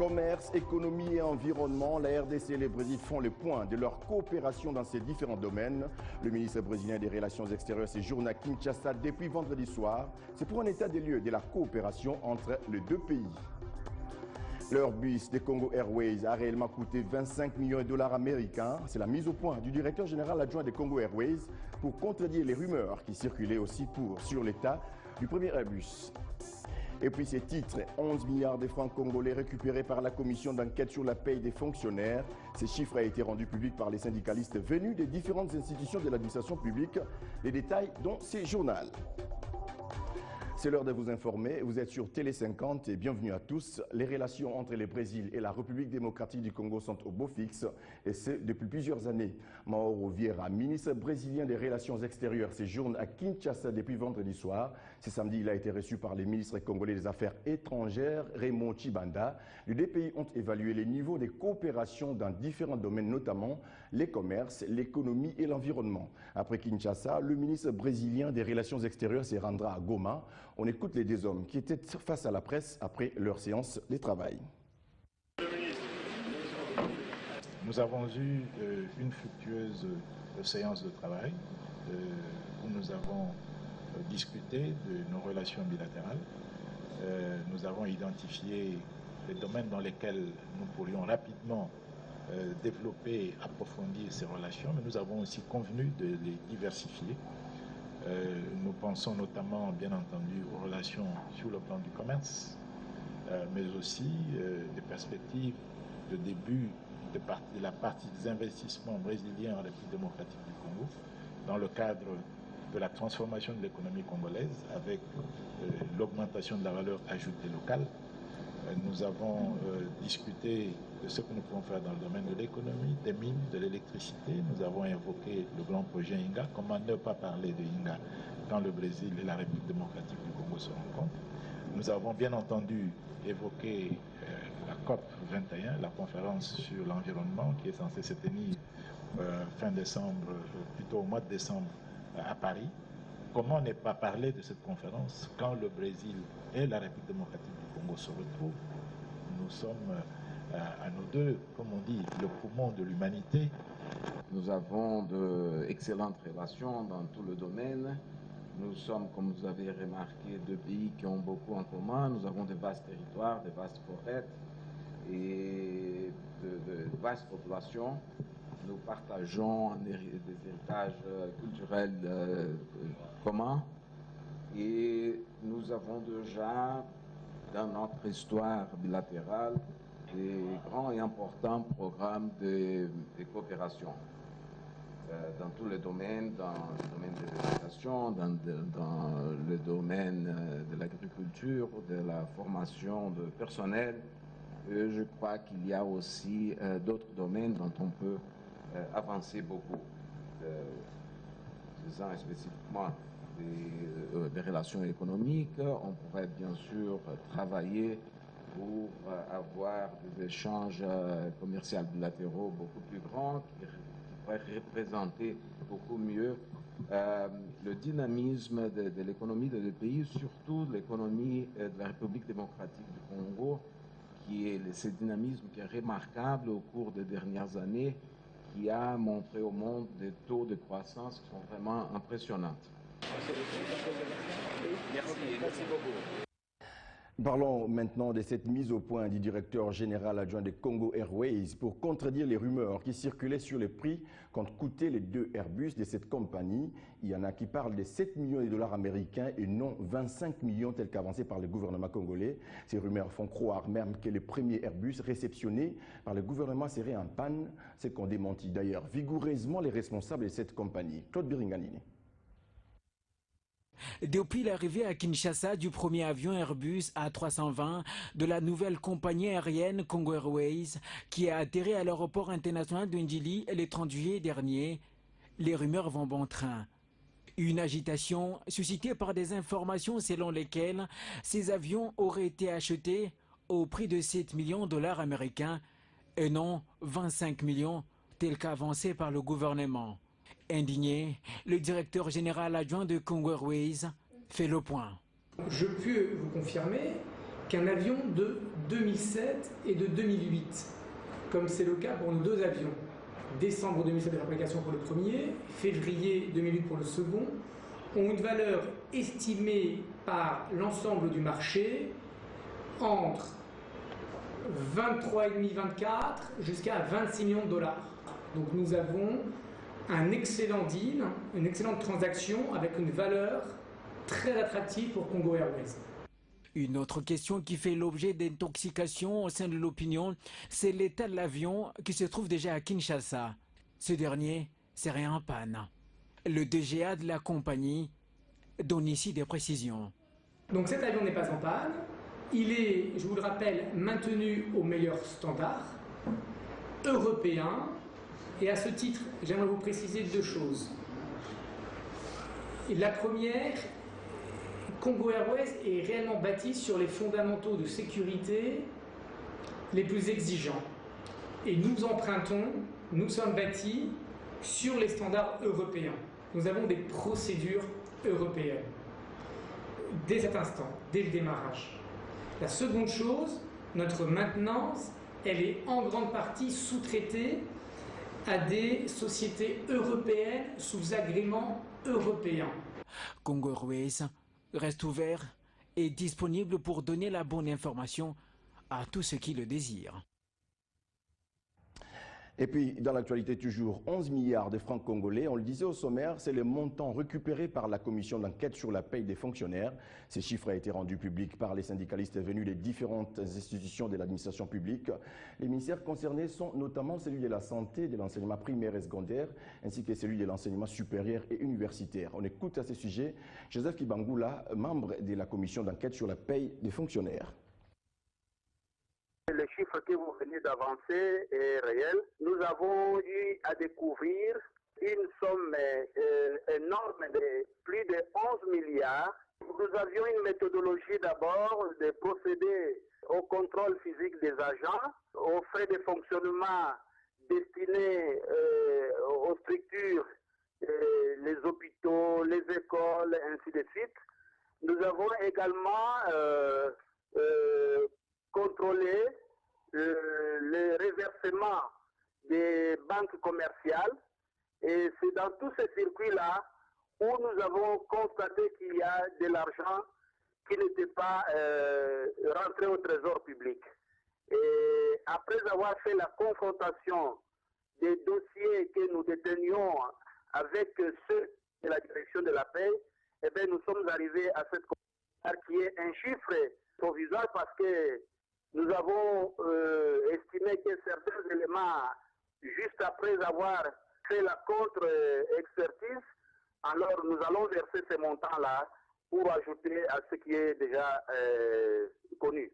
Commerce, économie et environnement, la RDC et le Brésil font le point de leur coopération dans ces différents domaines. Le ministre brésilien des Relations extérieures séjourne à Kinshasa depuis vendredi soir. C'est pour un état des lieux de la coopération entre les deux pays. L'Airbus de Congo Airways a réellement coûté 25 millions de dollars américains. C'est la mise au point du directeur général adjoint de Congo Airways pour contredire les rumeurs qui circulaient aussi sur l'état du premier Airbus. Et puis ces titres, 11 milliards de francs congolais récupérés par la commission d'enquête sur la paye des fonctionnaires. Ces chiffres ont été rendus publics par les syndicalistes venus des différentes institutions de l'administration publique. Les détails dans ces journaux. C'est l'heure de vous informer. Vous êtes sur Télé 50 et bienvenue à tous. Les relations entre le Brésil et la République démocratique du Congo sont au beau fixe et ce depuis plusieurs années. Mauro Vieira, ministre brésilien des Relations extérieures, séjourne à Kinshasa depuis vendredi soir. Ce samedi, il a été reçu par les ministres congolais des Affaires étrangères, Raymond Chibanda. Les deux pays ont évalué les niveaux de coopération dans différents domaines, notamment les commerces, l'économie et l'environnement. Après Kinshasa, le ministre brésilien des Relations extérieures se rendra à Goma. On écoute les deux hommes qui étaient face à la presse après leur séance de travail. Nous avons eu une fructueuse séance de travail où nous avons discuté de nos relations bilatérales. Nous avons identifié les domaines dans lesquels nous pourrions rapidement développer, approfondir ces relations, mais nous avons aussi convenu de les diversifier. Nous pensons notamment, bien entendu, aux relations sur le plan du commerce, mais aussi des perspectives de début de la partie des investissements brésiliens en République démocratique du Congo, dans le cadre de la transformation de l'économie congolaise avec l'augmentation de la valeur ajoutée locale. Nous avons discuté de ce que nous pouvons faire dans le domaine de l'économie, des mines, de l'électricité. Nous avons évoqué le grand projet INGA. Comment ne pas parler de INGA quand le Brésil et la République démocratique du Congo se rencontrent. Nous avons bien entendu évoqué la COP 21, la conférence sur l'environnement qui est censée se tenir fin décembre, plutôt au mois de décembre à Paris. Comment ne pas parler de cette conférence quand le Brésil et la République démocratique du Congo se retrouvent? Nous sommes à nous deux, comme on dit, le poumon de l'humanité. Nous avons d'excellentes relations dans tout le domaine. Nous sommes, comme vous avez remarqué, deux pays qui ont beaucoup en commun. Nous avons de vastes territoires, de vastes forêts et de vastes populations. Nous partageons des héritages culturels communs et nous avons déjà dans notre histoire bilatérale des grands et importants programmes de coopération dans tous les domaines, dans le domaine de l'éducation, dans le domaine de l'agriculture, de la formation de personnel. Je crois qu'il y a aussi d'autres domaines dont on peut avancer beaucoup, disant spécifiquement des relations économiques. On pourrait bien sûr travailler pour avoir des échanges commerciaux bilatéraux beaucoup plus grands qui pourraient représenter beaucoup mieux le dynamisme de l'économie de deux pays, surtout l'économie de la République démocratique du Congo, qui est ce dynamisme qui est remarquable au cours des dernières années, qui a montré au monde des taux de croissance qui sont vraiment impressionnants. Merci beaucoup. Parlons maintenant de cette mise au point du directeur général adjoint de Congo Airways pour contredire les rumeurs qui circulaient sur les prix qu'ont coûté les deux Airbus de cette compagnie. Il y en a qui parlent de 7 millions de dollars américains et non 25 millions tels qu'avancés par le gouvernement congolais. Ces rumeurs font croire même que le premier Airbus réceptionné par le gouvernement serait en panne, ce qu'ont démenti d'ailleurs vigoureusement les responsables de cette compagnie. Claude Biringanine. Depuis l'arrivée à Kinshasa du premier avion Airbus A320 de la nouvelle compagnie aérienne Congo Airways qui a atterri à l'aéroport international de Ndjili le 30 juillet dernier, les rumeurs vont bon train. Une agitation suscitée par des informations selon lesquelles ces avions auraient été achetés au prix de 7 millions de dollars américains et non 25 millions tel qu'avancé par le gouvernement. Indigné, le directeur général adjoint de Congo Airways fait le point. Je peux vous confirmer qu'un avion de 2007 et de 2008, comme c'est le cas pour nos deux avions. Décembre 2007 de fabrication pour le premier, février 2008 pour le second, ont une valeur estimée par l'ensemble du marché entre 23,5-24 jusqu'à 26 millions de dollars. Donc nous avons un excellent deal, une excellente transaction avec une valeur très attractive pour Congo Airways. Une autre question qui fait l'objet d'intoxication au sein de l'opinion, c'est l'état de l'avion qui se trouve déjà à Kinshasa. Ce dernier serait en panne. Le DGA de la compagnie donne ici des précisions. Donc cet avion n'est pas en panne. Il est, je vous le rappelle, maintenu aux meilleurs standards européens. Et à ce titre, j'aimerais vous préciser deux choses. La première, Congo Airways est réellement bâti sur les fondamentaux de sécurité les plus exigeants. Et nous empruntons, nous sommes bâtis sur les standards européens. Nous avons des procédures européennes. Dès cet instant, dès le démarrage. La seconde chose, notre maintenance, elle est en grande partie sous-traitée à des sociétés européennes sous agrément européen. Congo Airways reste ouvert et disponible pour donner la bonne information à tous ceux qui le désirent. Et puis, dans l'actualité toujours, 11 milliards de francs congolais, on le disait au sommaire, c'est le montant récupéré par la commission d'enquête sur la paye des fonctionnaires. Ces chiffres ont été rendus publics par les syndicalistes venus des différentes institutions de l'administration publique. Les ministères concernés sont notamment celui de la santé, de l'enseignement primaire et secondaire, ainsi que celui de l'enseignement supérieur et universitaire. On écoute à ce sujet Joseph Kibangula, membre de la commission d'enquête sur la paye des fonctionnaires. Le chiffre que vous venez d'avancer est réel. Nous avons eu à découvrir une somme énorme de plus de 11 milliards. Nous avions une méthodologie d'abord de procéder au contrôle physique des agents, aux frais de fonctionnement destinés aux structures, les hôpitaux, les écoles, ainsi de suite. Nous avons également contrôler le reversement des banques commerciales. Et c'est dans tous ces circuits-là où nous avons constaté qu'il y a de l'argent qui n'était pas rentré au trésor public. Et après avoir fait la confrontation des dossiers que nous détenions avec ceux de la direction de la paix, eh bien, nous sommes arrivés à cette conclusion qui est un chiffre provisoire parce que nous avons estimé que certains éléments, juste après avoir fait la contre-expertise, alors nous allons verser ces montants-là pour ajouter à ce qui est déjà connu.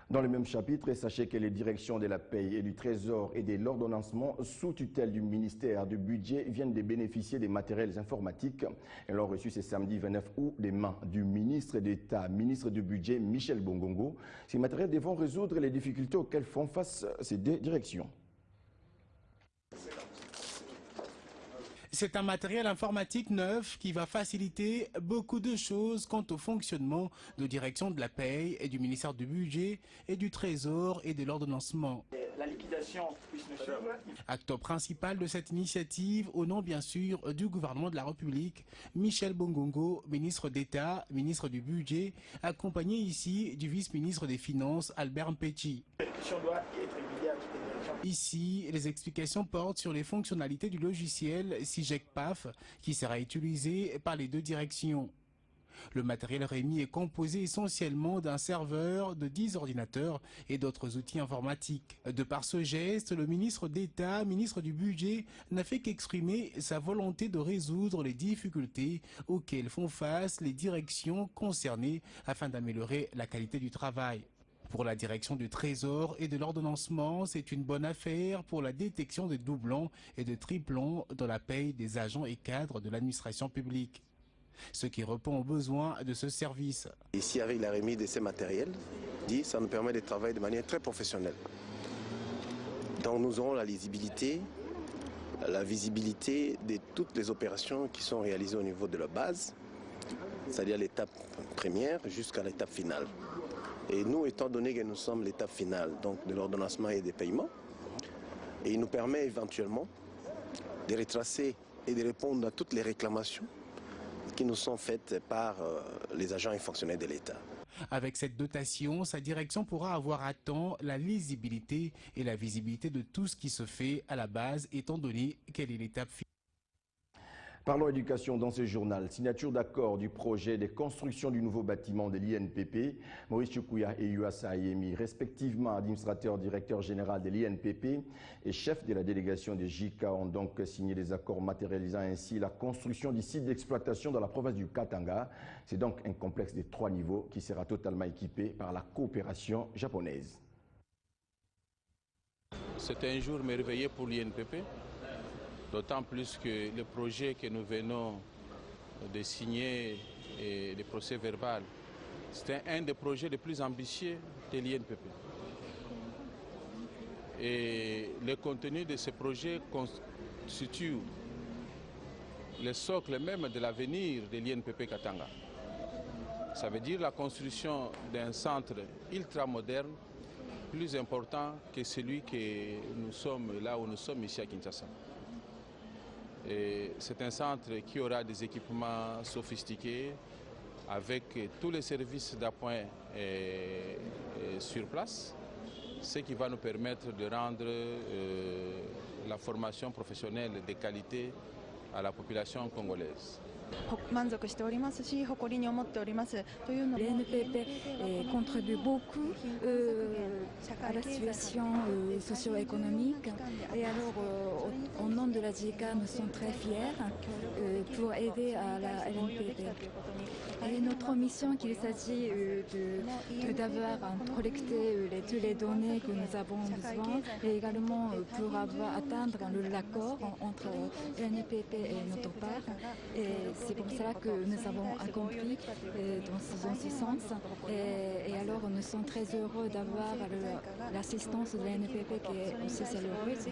Dans le même chapitre, sachez que les directions de la paye et du Trésor et de l'ordonnancement sous tutelle du ministère du Budget viennent de bénéficier des matériels informatiques. Elles l'ont reçu ce samedi 29 août des mains du ministre d'État, ministre du Budget Michel Bongongo. Ces matériels devront résoudre les difficultés auxquelles font face ces deux directions. C'est un matériel informatique neuf qui va faciliter beaucoup de choses quant au fonctionnement de direction de la paye et du ministère du Budget et du Trésor et de l'ordonnancement. La liquidation puisse nous suivre. Acteur principal de cette initiative, au nom bien sûr du gouvernement de la République, Michel Bongongo, ministre d'État, ministre du Budget, accompagné ici du vice-ministre des Finances, Albert Mpetshi. Ici, les explications portent sur les fonctionnalités du logiciel SIGEC-PAF qui sera utilisé par les deux directions. Le matériel remis est composé essentiellement d'un serveur, de 10 ordinateurs et d'autres outils informatiques. De par ce geste, le ministre d'État, ministre du Budget, n'a fait qu'exprimer sa volonté de résoudre les difficultés auxquelles font face les directions concernées afin d'améliorer la qualité du travail. Pour la direction du Trésor et de l'ordonnancement, c'est une bonne affaire pour la détection des doublons et de triplons dans la paye des agents et cadres de l'administration publique. Ce qui répond aux besoins de ce service. Ici, avec la remise de ces matériels, ça nous permet de travailler de manière très professionnelle. Donc nous aurons la lisibilité, la visibilité de toutes les opérations qui sont réalisées au niveau de la base c'est-à-dire l'étape première jusqu'à l'étape finale. Et nous, étant donné que nous sommes l'étape finale donc de l'ordonnancement et des paiements, et il nous permet éventuellement de retracer et de répondre à toutes les réclamations qui nous sont faites par les agents et fonctionnaires de l'État. Avec cette dotation, sa direction pourra avoir à temps la lisibilité et la visibilité de tout ce qui se fait à la base, étant donné qu'elle est l'étape finale. Parlons éducation dans ce journal. Signature d'accord du projet de construction du nouveau bâtiment de l'INPP. Maurice Chukwuya et Yuasa Ayemi, respectivement administrateur directeur général de l'INPP et chef de la délégation des JICA, ont donc signé des accords matérialisant ainsi la construction du site d'exploitation dans la province du Katanga. C'est donc un complexe de 3 niveaux qui sera totalement équipé par la coopération japonaise. C'est un jour merveilleux pour l'INPP. D'autant plus que le projet que nous venons de signer et le procès verbal, c'est un des projets les plus ambitieux de l'INPP. Et le contenu de ce projet constitue le socle même de l'avenir de l'INPP Katanga. Ça veut dire la construction d'un centre ultra moderne, plus important que celui que nous sommes là où nous sommes ici à Kinshasa. C'est un centre qui aura des équipements sophistiqués avec tous les services d'appoint sur place, ce qui va nous permettre de rendre la formation professionnelle de qualité à la population congolaise. L'INPP contribue beaucoup à la situation socio-économique et alors au nom de la JICA nous sommes très fiers pour aider à la LNPP. Et notre mission qu'il s'agit d'avoir collecté toutes les données que nous avons besoin et également pour atteindre l'accord entre l'NPP et notre part. Et c'est pour cela que nous avons accompli dans ce sens. Et alors nous sommes très heureux d'avoir l'assistance de l'NPP qui est aussi chaleureuse.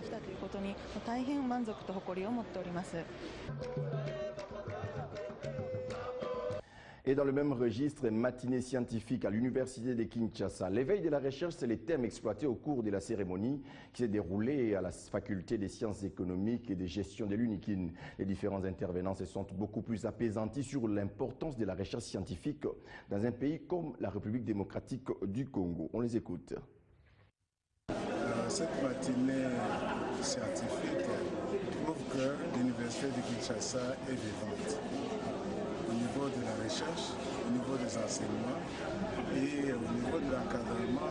Et dans le même registre, matinée scientifique à l'Université de Kinshasa. L'éveil de la recherche, c'est le thème exploité au cours de la cérémonie qui s'est déroulée à la faculté des sciences économiques et de gestion de l'UNIKIN. Les différents intervenants se sont beaucoup plus apaisantis sur l'importance de la recherche scientifique dans un pays comme la République démocratique du Congo. On les écoute. Cette matinée scientifique prouve que l'Université de Kinshasa est vivante. Au niveau de la recherche, au niveau des enseignements et au niveau de l'encadrement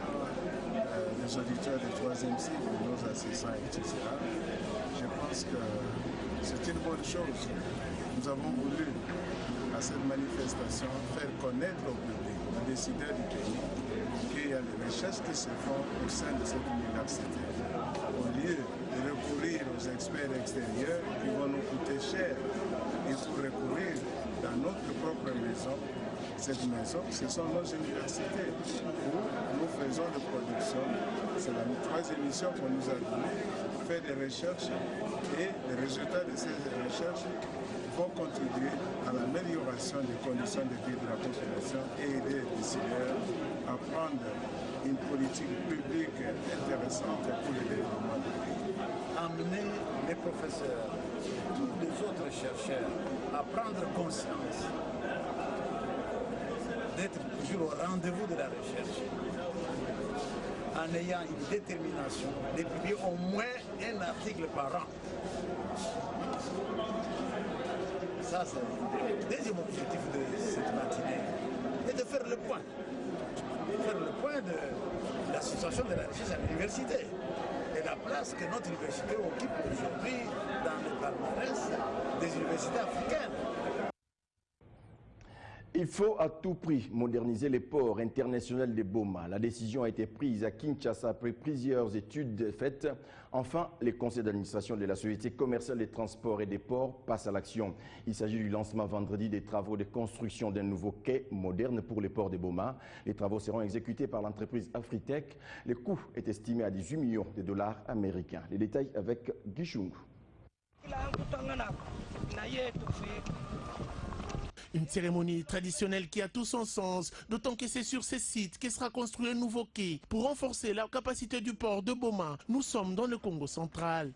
des auditeurs du 3e cycle, nos assistants, etc. Je pense que c'est une bonne chose. Nous avons voulu, à cette manifestation, faire connaître au public, aux décideurs du pays, qu'il y a des recherches qui se font au sein de cette université. Au lieu de recourir aux experts extérieurs qui vont nous coûter cher, il faut recourir dans notre propre maison. Cette maison, ce sont nos universités où nous faisons de production. C'est la 3e mission qu'on nous a donnée, faire des recherches et les résultats de ces recherches vont contribuer à l'amélioration des conditions de vie de la population et aider les décideurs à prendre une politique publique intéressante pour le développement du pays. Amener les professeurs, tous les autres chercheurs à prendre conscience d'être toujours au rendez-vous de la recherche, en ayant une détermination de publier au moins un article par an. Ça, c'est le deuxième objectif de cette matinée, et de faire le point. Faire le point de la situation de la recherche à l'université et la place que notre université occupe aujourd'hui dans le palmarès des universités africaines. Il faut à tout prix moderniser les ports internationaux de Boma. La décision a été prise à Kinshasa après plusieurs études faites. Enfin, les conseils d'administration de la Société commerciale des transports et des ports passent à l'action. Il s'agit du lancement vendredi des travaux de construction d'un nouveau quai moderne pour les ports de Boma. Les travaux seront exécutés par l'entreprise Afritech. Le coût est estimé à 18 millions de dollars américains. Les détails avec Guichung. Une cérémonie traditionnelle qui a tout son sens, d'autant que c'est sur ces sites que sera construit un nouveau quai pour renforcer la capacité du port de Boma. Nous sommes dans le Congo central.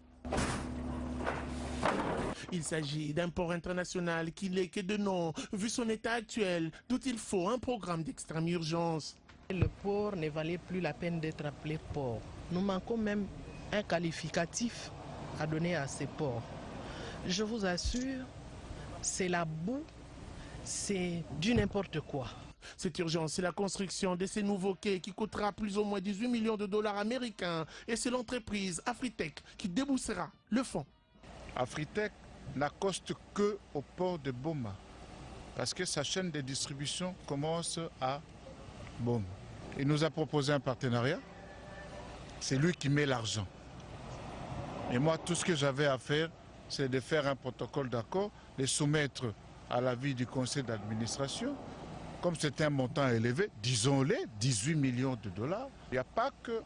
Il s'agit d'un port international qui n'est que de nom, vu son état actuel, d'où il faut un programme d'extrême urgence. Le port ne valait plus la peine d'être appelé port. Nous manquons même un qualificatif à donner à ces ports. Je vous assure, c'est la boue, c'est du n'importe quoi. Cette urgence, c'est la construction de ces nouveaux quais qui coûtera plus ou moins 18 millions de dollars américains. Et c'est l'entreprise Afritech qui déboursera le fonds. Afritech n'accoste que au port de Boma, parce que sa chaîne de distribution commence à Boma. Il nous a proposé un partenariat, c'est lui qui met l'argent. Et moi, tout ce que j'avais à faire, c'est de faire un protocole d'accord, de soumettre à l'avis du conseil d'administration. Comme c'est un montant élevé, disons-le, 18 millions de dollars, il n'y a pas que,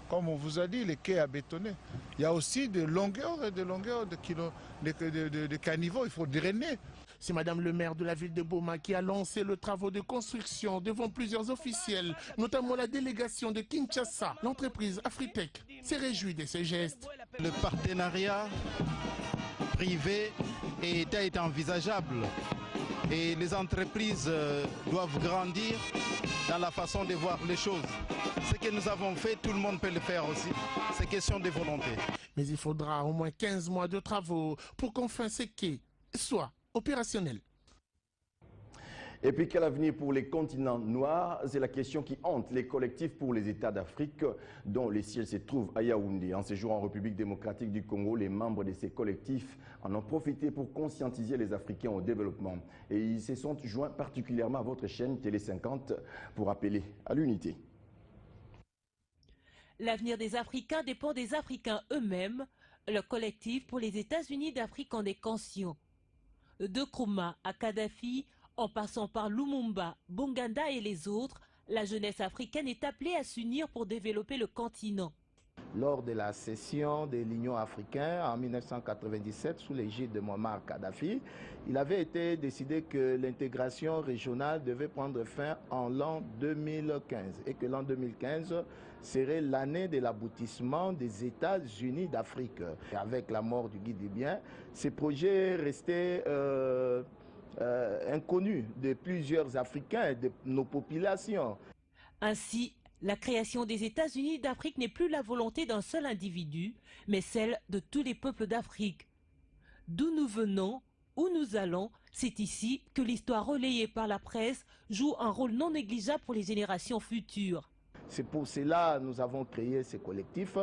comme on vous a dit, les quais à bétonner. Il y a aussi des longueurs et des longueurs de caniveaux, il faut drainer. C'est Madame le maire de la ville de Boma qui a lancé le travaux de construction devant plusieurs officiels, notamment la délégation de Kinshasa. L'entreprise Afritech s'est réjouie de ces gestes. Le partenariat privé et État est envisageable et les entreprises doivent grandir dans la façon de voir les choses. Ce que nous avons fait, tout le monde peut le faire aussi. C'est question de volonté. Mais il faudra au moins 15 mois de travaux pour qu'enfin ces quais soient opérationnels. Et puis quel avenir pour les continents noirs? C'est la question qui hante les collectifs pour les États d'Afrique dont les sièges se trouvent à Yaoundé. En séjour en République démocratique du Congo, les membres de ces collectifs en ont profité pour conscientiser les Africains au développement. Et ils se sont joints particulièrement à votre chaîne Télé 50 pour appeler à l'unité. L'avenir des Africains dépend des Africains eux-mêmes. Le collectif pour les États-Unis d'Afrique en est conscient. De Nkrumah à Kadhafi, en passant par Lumumba, Bonganda et les autres, la jeunesse africaine est appelée à s'unir pour développer le continent. Lors de la session de l'Union africaine en 1997 sous l'égide de Muammar Kadhafi, il avait été décidé que l'intégration régionale devait prendre fin en l'an 2015 et que l'an 2015 serait l'année de l'aboutissement des États-Unis d'Afrique. Avec la mort du Guy Debien, ces projets restaient inconnus de plusieurs Africains et de nos populations. Ainsi, la création des États-Unis d'Afrique n'est plus la volonté d'un seul individu, mais celle de tous les peuples d'Afrique. D'où nous venons, où nous allons, c'est ici que l'histoire relayée par la presse joue un rôle non négligeable pour les générations futures. C'est pour cela que nous avons créé ce collectif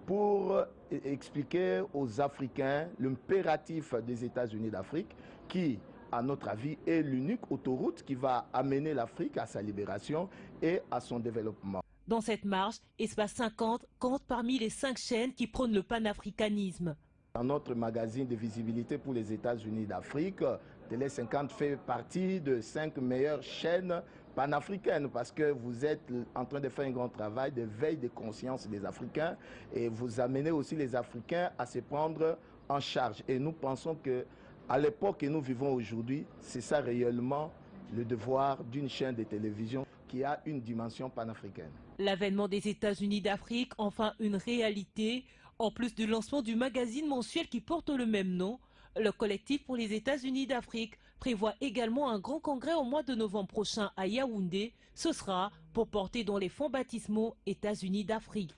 pour expliquer aux Africains l'impératif des États-Unis d'Afrique qui, à notre avis, est l'unique autoroute qui va amener l'Afrique à sa libération et à son développement. Dans cette marche, Espace 50 compte parmi les 5 chaînes qui prônent le panafricanisme. Dans notre magazine de visibilité pour les États-Unis d'Afrique, Télé 50 fait partie de 5 meilleures chaînes panafricaines parce que vous êtes en train de faire un grand travail de veille de conscience des Africains et vous amenez aussi les Africains à se prendre en charge. Et nous pensons que à l'époque que nous vivons aujourd'hui, c'est ça réellement le devoir d'une chaîne de télévision qui a une dimension panafricaine. L'avènement des États-Unis d'Afrique, enfin une réalité. En plus du lancement du magazine mensuel qui porte le même nom, le collectif pour les États-Unis d'Afrique prévoit également un grand congrès au mois de novembre prochain à Yaoundé. Ce sera pour porter dans les fonds baptismaux États-Unis d'Afrique.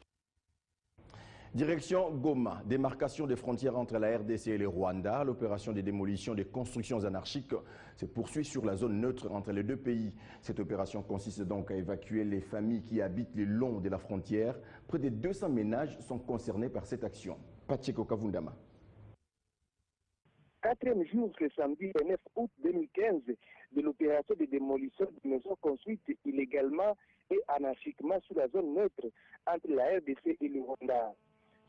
Direction Goma, démarcation des frontières entre la RDC et le Rwanda. L'opération de démolition des constructions anarchiques se poursuit sur la zone neutre entre les deux pays. Cette opération consiste donc à évacuer les familles qui habitent le long de la frontière. Près de 200 ménages sont concernés par cette action. Pacheco Kavundama. 4e jour, ce samedi 9 août 2015, de l'opération de démolition de maisons construites illégalement et anarchiquement sur la zone neutre entre la RDC et le Rwanda.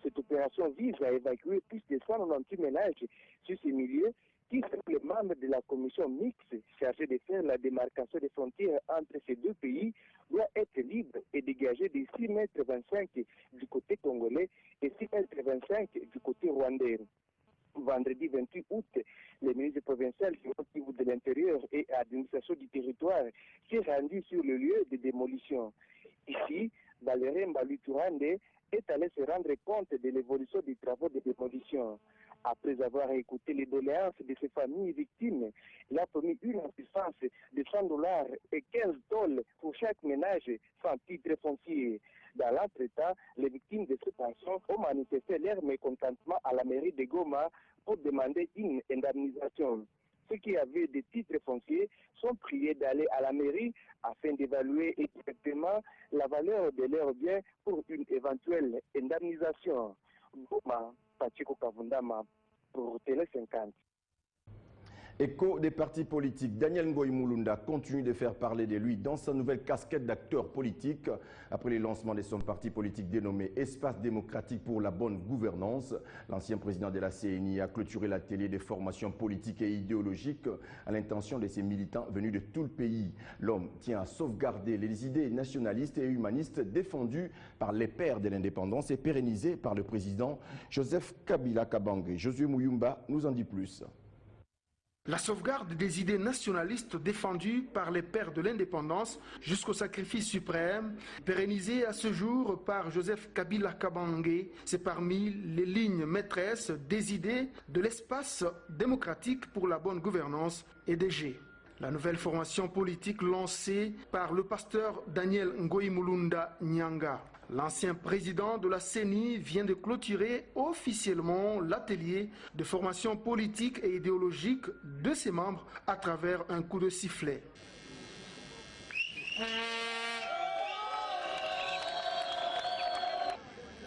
Cette opération vise à évacuer plus de 198 ménages sur ces milieux qui sont les membres de la commission mixte chargée de faire la démarcation des frontières entre ces deux pays doit être libre et dégagée de 6,25 m du côté congolais et 6,25 m du côté rwandais. Vendredi 28 août, les ministres provinciaux de l'Intérieur et administration du territoire s'est rendu sur le lieu de démolition. Ici, Valérie Mbaluturande est allé se rendre compte de l'évolution des travaux de démolition. Après avoir écouté les doléances de ces familles victimes, il a promis une assistance de $100 et 15 tôles pour chaque ménage sans titre foncier. Dans l'entretemps, les victimes de cette action ont manifesté leur mécontentement à la mairie de Goma pour demander une indemnisation. Ceux qui avaient des titres fonciers sont priés d'aller à la mairie afin d'évaluer exactement la valeur de leurs biens pour une éventuelle indemnisation. Goma, Pachiko Kavundama pour Télé 50. Écho des partis politiques, Daniel Ngoï Mulunda continue de faire parler de lui dans sa nouvelle casquette d'acteur politique. Après le lancement de son parti politique dénommé Espace démocratique pour la bonne gouvernance, l'ancien président de la CNI a clôturé l'atelier de formation politique et idéologique à l'intention de ses militants venus de tout le pays. L'homme tient à sauvegarder les idées nationalistes et humanistes défendues par les pères de l'indépendance et pérennisées par le président Joseph Kabila Kabange. Josué Mouyumba nous en dit plus. La sauvegarde des idées nationalistes défendues par les pères de l'indépendance jusqu'au sacrifice suprême, pérennisée à ce jour par Joseph Kabila Kabange, c'est parmi les lignes maîtresses des idées de l'espace démocratique pour la bonne gouvernance EDG. La nouvelle formation politique lancée par le pasteur Daniel Ngoï Mulunda Nyanga. L'ancien président de la CENI vient de clôturer officiellement l'atelier de formation politique et idéologique de ses membres à travers un coup de sifflet.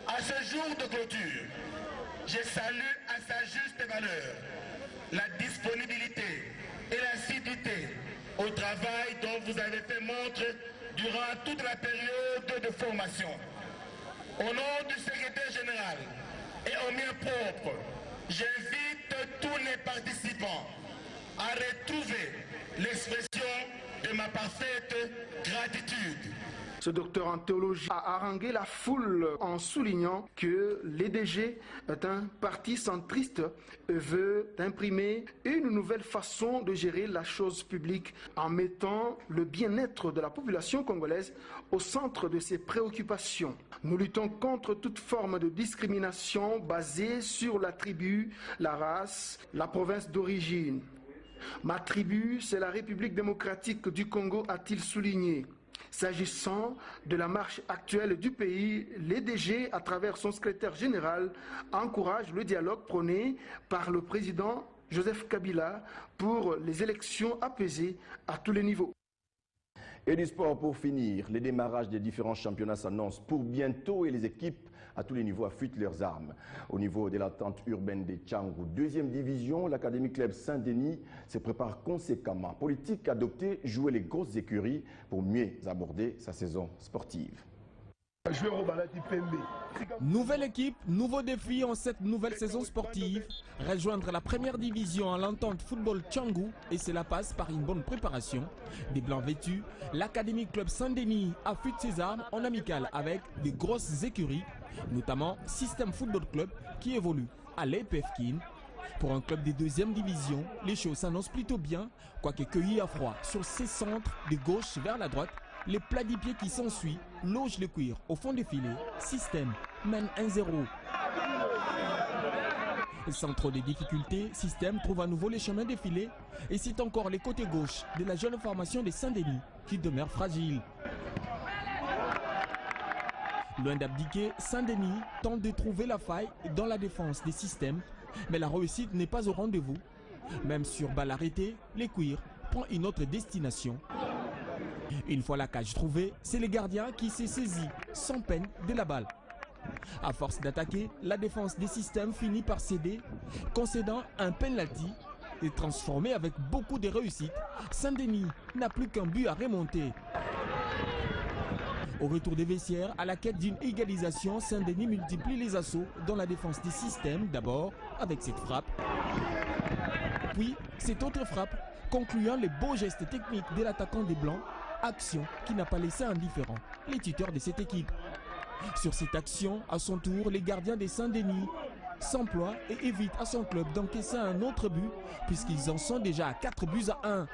À ce jour de clôture, je salue à sa juste valeur la disponibilité et l'assiduité au travail dont vous avez fait montre durant toute la période de formation. Au nom du secrétaire général et au mien propre, j'invite tous les participants à retrouver l'expression de ma parfaite gratitude. Ce docteur en théologie a harangué la foule en soulignant que l'EDG est un parti centriste et veut imprimer une nouvelle façon de gérer la chose publique en mettant le bien-être de la population congolaise au centre de ses préoccupations. Nous luttons contre toute forme de discrimination basée sur la tribu, la race, la province d'origine. Ma tribu, c'est la République démocratique du Congo, a-t-il souligné. S'agissant de la marche actuelle du pays, l'EDG, à travers son secrétaire général, encourage le dialogue prôné par le président Joseph Kabila pour les élections apaisées à tous les niveaux. Et du sport pour finir, les démarrages des différents championnats s'annoncent pour bientôt et les équipes à tous les niveaux affûtent leurs armes. Au niveau de l'attente urbaine des Tchangou, deuxième division, l'Académie Club Saint-Denis se prépare conséquemment. Politique adoptée, jouer les grosses écuries pour mieux aborder sa saison sportive. Nouvelle équipe, nouveau défi en cette nouvelle saison sportive. Rejoindre la première division à l'entente football Tchangou et cela passe par une bonne préparation. Des blancs vêtus, l'Académie Club Saint-Denis affûte ses armes en amical avec des grosses écuries, notamment Système Football Club qui évolue à l'EPFKIN. Pour un club de deuxième division, les choses s'annoncent plutôt bien, quoique cueillis à froid sur ses centres de gauche vers la droite. Les plats du pied qui s'ensuit logent le cuir au fond des filets. Système mène 1-0. Sans trop de difficultés, Système trouve à nouveau les chemins des filets et c'est encore les côtés gauche de la jeune formation de Saint-Denis qui demeure fragile. Loin d'abdiquer, Saint-Denis tente de trouver la faille dans la défense des Systèmes, mais la réussite n'est pas au rendez-vous. Même sur balle arrêtée, les cuirs prend une autre destination. Une fois la cage trouvée, c'est le gardien qui s'est saisi sans peine de la balle. À force d'attaquer, la défense des Systèmes finit par céder, concédant un penalty et transformé avec beaucoup de réussite. Saint-Denis n'a plus qu'un but à remonter. Au retour des vestiaires, à la quête d'une égalisation, Saint-Denis multiplie les assauts dans la défense des Systèmes, d'abord avec cette frappe. Puis cette autre frappe, concluant les beaux gestes techniques de l'attaquant des Blancs, action qui n'a pas laissé indifférent les tuteurs de cette équipe. Sur cette action, à son tour, les gardiens des Saint-Denis s'emploie et évite à son club d'encaisser un autre but puisqu'ils en sont déjà à 4-1.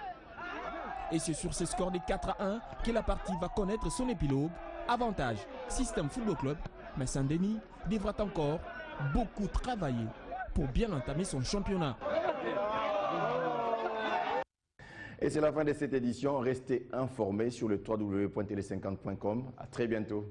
Et c'est sur ce score de 4-1 que la partie va connaître son épilogue. Avantage, Système Football Club, mais Saint-Denis devra encore beaucoup travailler pour bien entamer son championnat. Et c'est la fin de cette édition. Restez informés sur le www.tele50.com. À très bientôt.